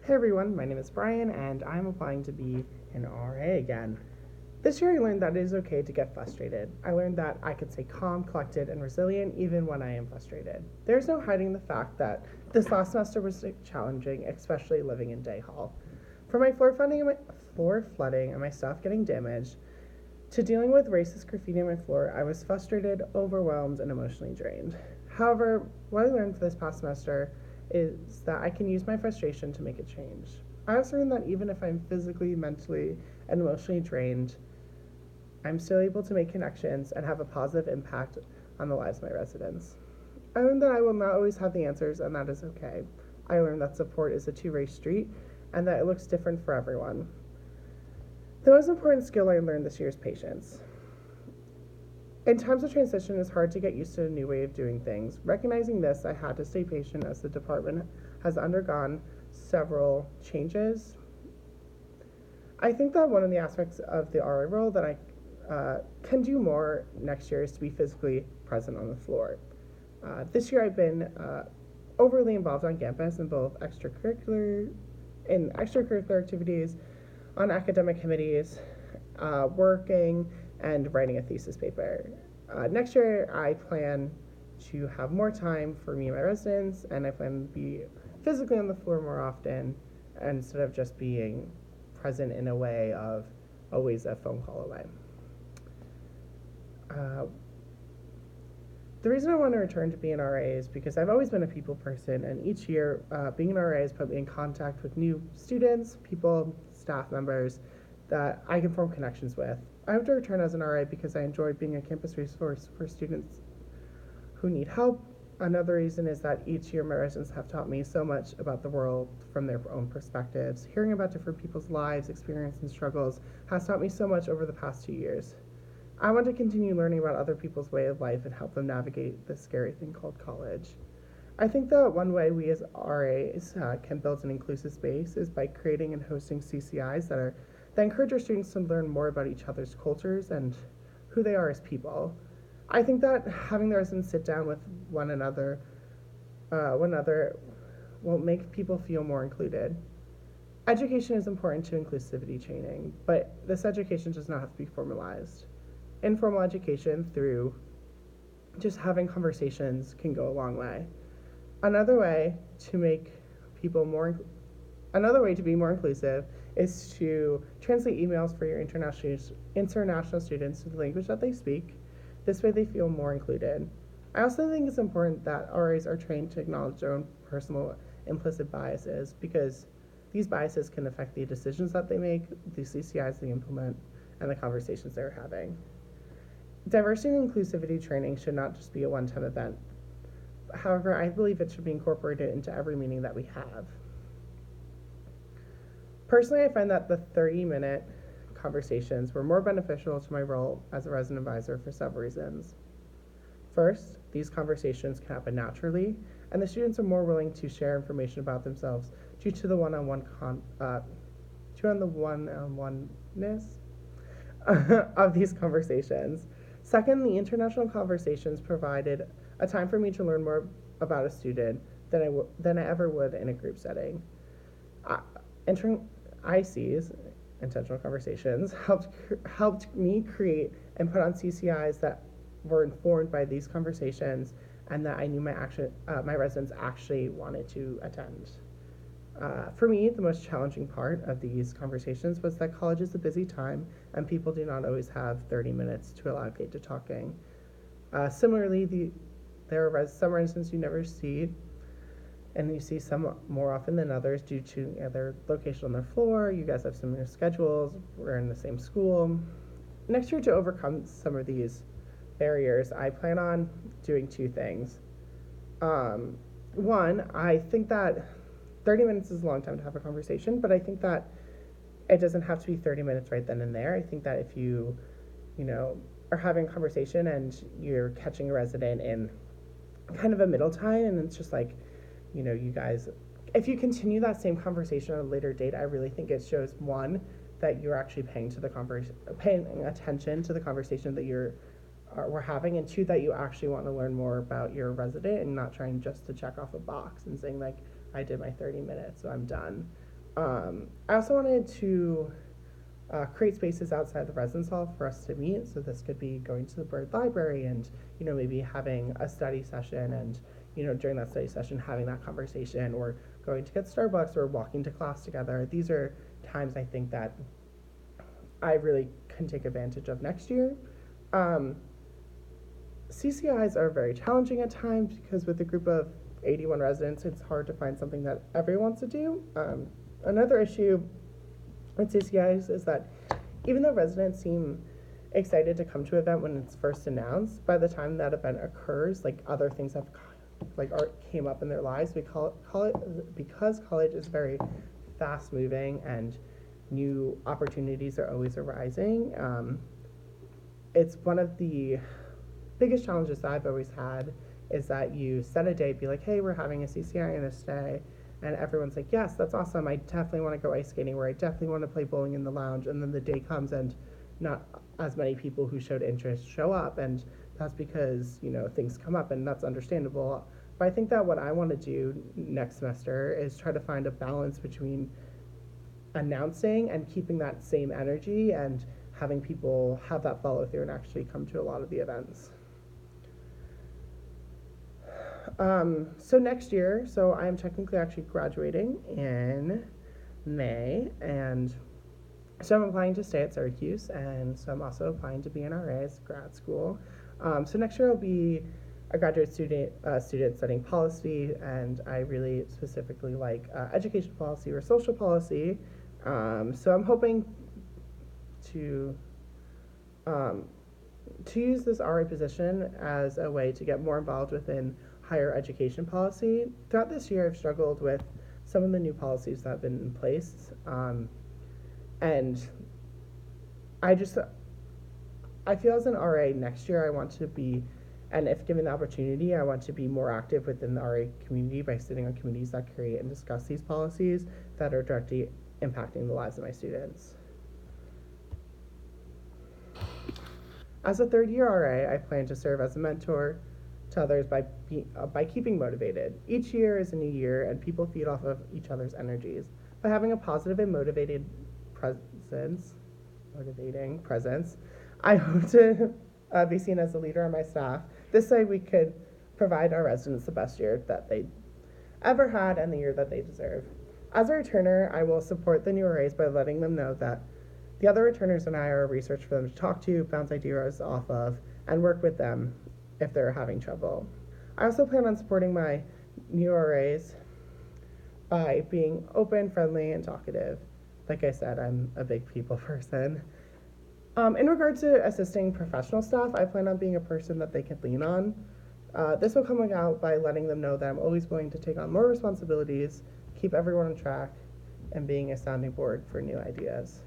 Hey everyone, my name is Brian and I'm applying to be an RA again. This year I learned that it is okay to get frustrated. I learned that I can stay calm, collected, and resilient even when I am frustrated. There's no hiding the fact that this last semester was challenging, especially living in day hall. From my floor flooding and my stuff getting damaged, to dealing with racist graffiti on my floor, I was frustrated, overwhelmed, and emotionally drained. However, what I learned this past semester is that I can use my frustration to make a change. I also learned that even if I'm physically, mentally, and emotionally drained, I'm still able to make connections and have a positive impact on the lives of my residents. I learned that I will not always have the answers, and that is okay. I learned that support is a two-way street and that it looks different for everyone. The most important skill I learned this year is patience. In times of transition, it's hard to get used to a new way of doing things. Recognizing this, I had to stay patient as the department has undergone several changes. I think that one of the aspects of the RA role that I can do more next year is to be physically present on the floor. This year, I've been overly involved on campus in both extracurricular activities, on academic committees, working, and writing a thesis paper. Next year, I plan to have more time for me and my residents, and I plan to be physically on the floor more often instead of just being present in a way of always a phone call away. Uh, the reason I want to return to being an RA is because I've always been a people person, and each year being an RA has put me in contact with new students, people, staff members that I can form connections with. I have to return as an RA because I enjoy being a campus resource for students who need help. Another reason is that each year my residents have taught me so much about the world from their own perspectives. Hearing about different people's lives, experiences, and struggles has taught me so much over the past 2 years. I want to continue learning about other people's way of life and help them navigate this scary thing called college. I think that one way we as RAs can build an inclusive space is by creating and hosting CCIs that encourage our students to learn more about each other's cultures and who they are as people. I think that having the residents sit down with one another will make people feel more included. Education is important to inclusivity training, but this education does not have to be formalized. Informal education through just having conversations can go a long way. Another way to make people more Another way to be more inclusive is to translate emails for your international students to the language that they speak. This way they feel more included. I also think it's important that RAs are trained to acknowledge their own personal implicit biases because these biases can affect the decisions that they make, the CCIs they implement, and the conversations they're having. Diversity and inclusivity training should not just be a one-time event. However, I believe it should be incorporated into every meeting that we have. Personally, I find that the 30-minute conversations were more beneficial to my role as a resident advisor for several reasons. First, these conversations can happen naturally, and the students are more willing to share information about themselves due to the one-on-oneness of these conversations. Second, the international conversations provided a time for me to learn more about a student than I ever would in a group setting. Entering ICs, intentional conversations, helped me create and put on CCIs that were informed by these conversations and that I knew my residents actually wanted to attend. For me, the most challenging part of these conversations was that college is a busy time and people do not always have 30 minutes to allocate to talking. Similarly, there are some residents you never see, and you see some more often than others due to their location on their floor. You guys have similar schedules, we're in the same school. Next year, to overcome some of these barriers, I plan on doing two things. One, I think that 30 minutes is a long time to have a conversation, but I think that it doesn't have to be 30 minutes right then and there. I think that if you know, are having a conversation and you're catching a resident in kind of a middle time and it's just like, you guys, if you continue that same conversation on a later date, I really think it shows one, that you're actually paying attention to the conversation that we're having, and two, that you actually want to learn more about your resident and not trying just to check off a box and saying like, I did my 30 minutes, so I'm done. I also wanted to create spaces outside the residence hall for us to meet. So this could be going to the Bird Library and, maybe having a study session and, during that study session, having that conversation, or going to get Starbucks or walking to class together. These are times I think that I really can take advantage of next year. Um, CCIs are very challenging at times because with a group of 81 residents, it's hard to find something that everyone wants to do. Another issue with CCIs is that even though residents seem excited to come to an event when it's first announced, by the time that event occurs, like other things have came up in their lives. We call it because college is very fast moving and new opportunities are always arising. It's one of the biggest challenges that I've always had is that you set a date, be like, hey, we're having a CCI on this day, and everyone's like, yes, that's awesome. I definitely want to go ice skating, or I definitely want to play bowling in the lounge. And then the day comes and not as many people who showed interest show up, and that's because things come up, and that's understandable. But I think that what I want to do next semester is try to find a balance between announcing and keeping that same energy and having people have that follow through and actually come to a lot of the events. So next year, so I am technically actually graduating in May, and so I'm applying to stay at Syracuse, and so I'm also applying to be an RA as grad school. So next year I'll be a graduate student studying policy, and I really specifically like education policy or social policy. So I'm hoping to use this RA position as a way to get more involved within higher education policy. Throughout this year, I've struggled with some of the new policies that have been in place, and I feel as an RA next year I want to be, and if given the opportunity, I want to be more active within the RA community by sitting on committees that create and discuss these policies that are directly impacting the lives of my students. As a third-year RA, I plan to serve as a mentor to others by keeping motivated. Each year is a new year, and people feed off of each other's energies. By having a positive and motivating presence, I hope to be seen as a leader on my staff. This way we could provide our residents the best year that they ever had and the year that they deserve. As a returner, I will support the new RAs by letting them know that the other returners and I are a resource for them to talk to, bounce ideas off of, and work with them if they're having trouble. I also plan on supporting my new RAs by being open, friendly, and talkative. Like I said, I'm a big people person. In regard to assisting professional staff, I plan on being a person that they can lean on. This will come about by letting them know that I'm always willing to take on more responsibilities, keep everyone on track, and being a sounding board for new ideas.